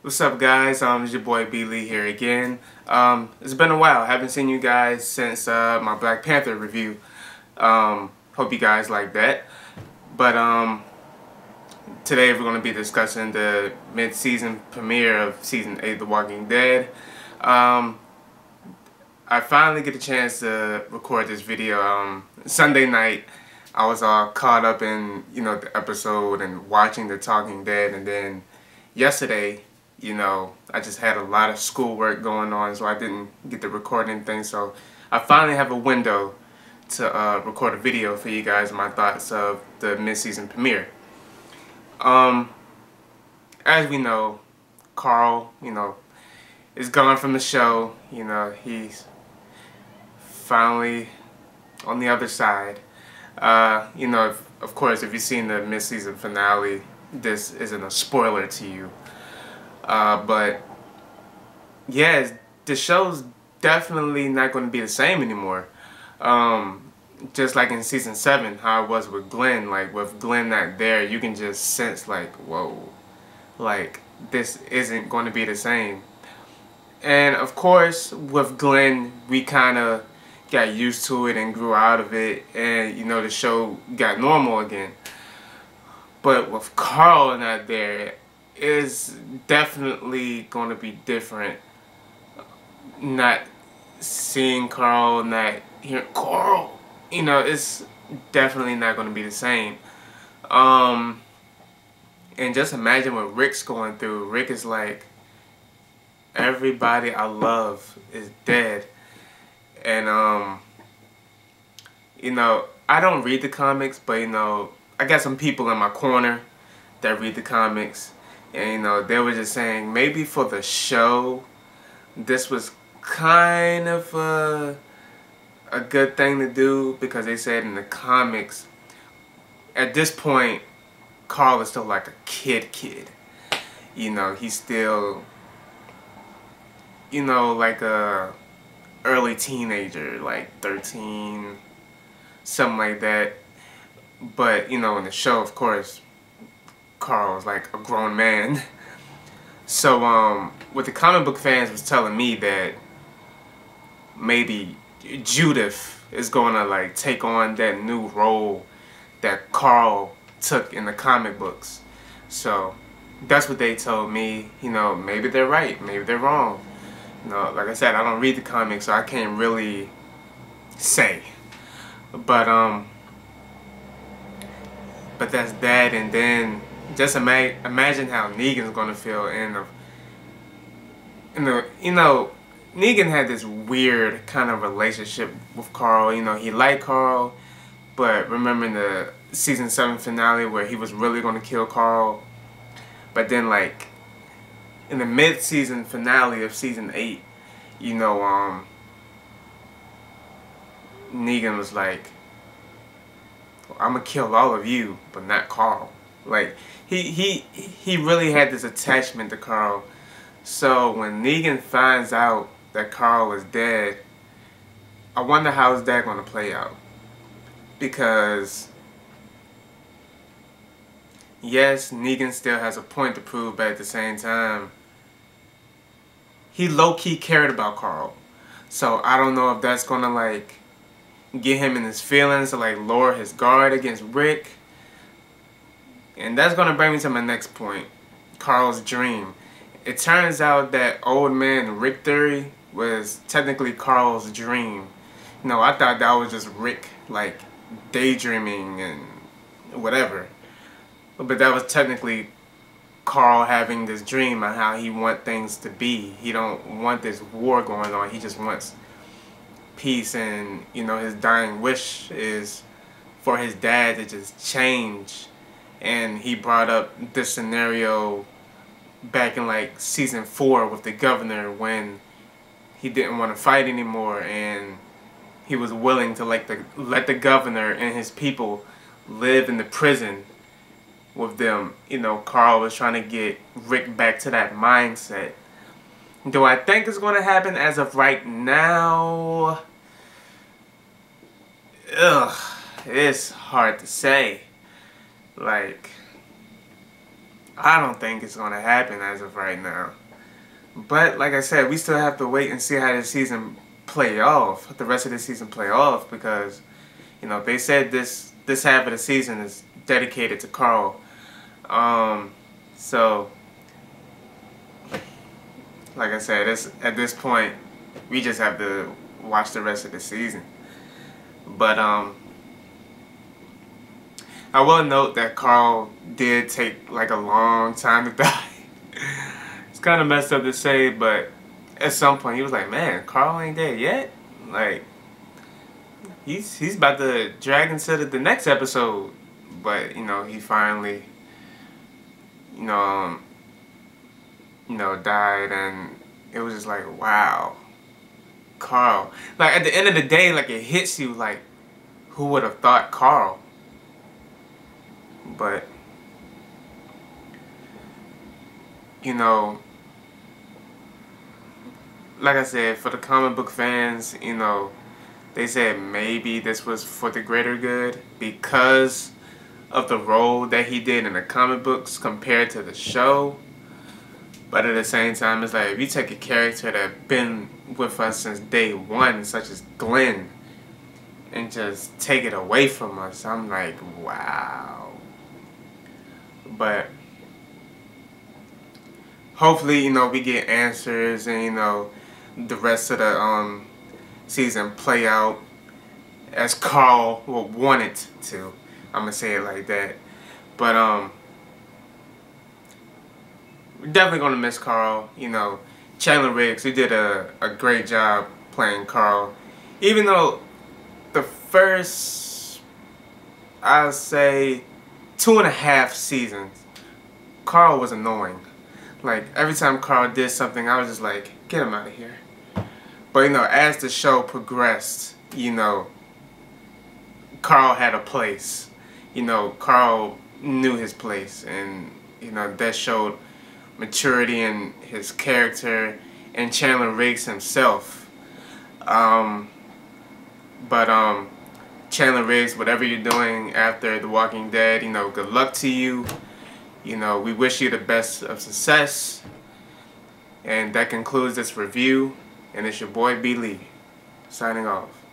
What's up, guys? It's your boy B Lee here again. It's been a while. I haven't seen you guys since my Black Panther review. Hope you guys like that. But today we're going to be discussing the mid-season premiere of Season 8 of The Walking Dead. I finally get a chance to record this video. Sunday night, I was all caught up in, the episode and watching The Talking Dead, and then yesterday, I just had a lot of schoolwork going on, so I didn't get to record anything. So I finally have a window to record a video for you guys, my thoughts of the mid-season premiere. As we know, Carl, is gone from the show. He's finally on the other side. Of course, if you've seen the mid-season finale, this isn't a spoiler to you. But yeah, the show's definitely not going to be the same anymore. Just like in season 7, how it was with Glenn. Like, with Glenn not there, you can just sense, like, whoa, like, this isn't going to be the same. And of course, with Glenn, we kind of got used to it and grew out of it, and the show got normal again. But with Carl not there, it's definitely going to be different. Not seeing Carl, not hearing Carl, it's definitely not going to be the same. And just imagine what Rick's going through. Rick is like, everybody I love is dead. And I don't read the comics, but I got some people in my corner that read the comics, and they were just saying maybe for the show this was kind of a good thing to do, because they said in the comics at this point Carl is still like a kid. He's still like a early teenager, like 13, something like that. But in the show, of course, Carl's like a grown man. So what the comic book fans was telling me, that maybe Judith is gonna like take on that new role that Carl took in the comic books. So that's what they told me. Maybe they're right, maybe they're wrong. Like I said, I don't read the comics, so I can't really say. But that's that. And then just imagine how Negan's gonna feel. Negan had this weird kind of relationship with Carl. He liked Carl, but remember in the season 7 finale where he was really gonna kill Carl, but then like in the mid-season finale of season 8, Negan was like, I'm gonna kill all of you, but not Carl. Like, he really had this attachment to Carl. So when Negan finds out that Carl is dead, I wonder how is that gonna play out. Because yes, Negan still has a point to prove, but at the same time, he low-key cared about Carl. So I don't know if that's gonna like get him in his feelings to like lower his guard against Rick. And that's gonna bring me to my next point, Carl's dream. It turns out that old man Rick theory was technically Carl's dream. I thought that was just Rick like daydreaming and whatever. But that was technically Carl having this dream on how he wants things to be. He don't want this war going on. He just wants peace, and his dying wish is for his dad to just change. And he brought up this scenario back in like season 4 with the governor, when he didn't want to fight anymore, and he was willing to let the governor and his people live in the prison with them. Carl was trying to get Rick back to that mindset. Do I think it's going to happen as of right now? It's hard to say. Like, I don't think it's gonna happen as of right now. But like I said, we still have to wait and see how the season play off, the rest of the season play off, because they said this half of the season is dedicated to Carl. So like I said, at this point we just have to watch the rest of the season. But I will note that Carl did take like a long time to die. It's kind of messed up to say, but at some point he was like, man, Carl ain't dead yet? Like, he's about to drag into the next episode. But, he finally, died, and it was just like, wow. Carl. Like, at the end of the day, like, it hits you, like, who would have thought Carl? But, like I said, for the comic book fans, they said maybe this was for the greater good because of the role that he did in the comic books compared to the show. But at the same time, it's like, if you take a character that's been with us since day one, such as Glenn, and just take it away from us, I'm like, wow. But hopefully, we get answers, and, the rest of the season play out as Carl would want it to. I'm gonna say it like that. But we're definitely gonna miss Carl. Chandler Riggs, who did a great job playing Carl. Even though the first, I'll say, 2.5 seasons, Carl was annoying. Like, every time Carl did something, I was just like, get him out of here. But, as the show progressed, Carl had a place. Carl knew his place, and, that showed maturity in his character and Chandler Riggs himself. Chandler Riggs, whatever you're doing after The Walking Dead, good luck to you. We wish you the best of success. And that concludes this review. And it's your boy B. Lee, signing off.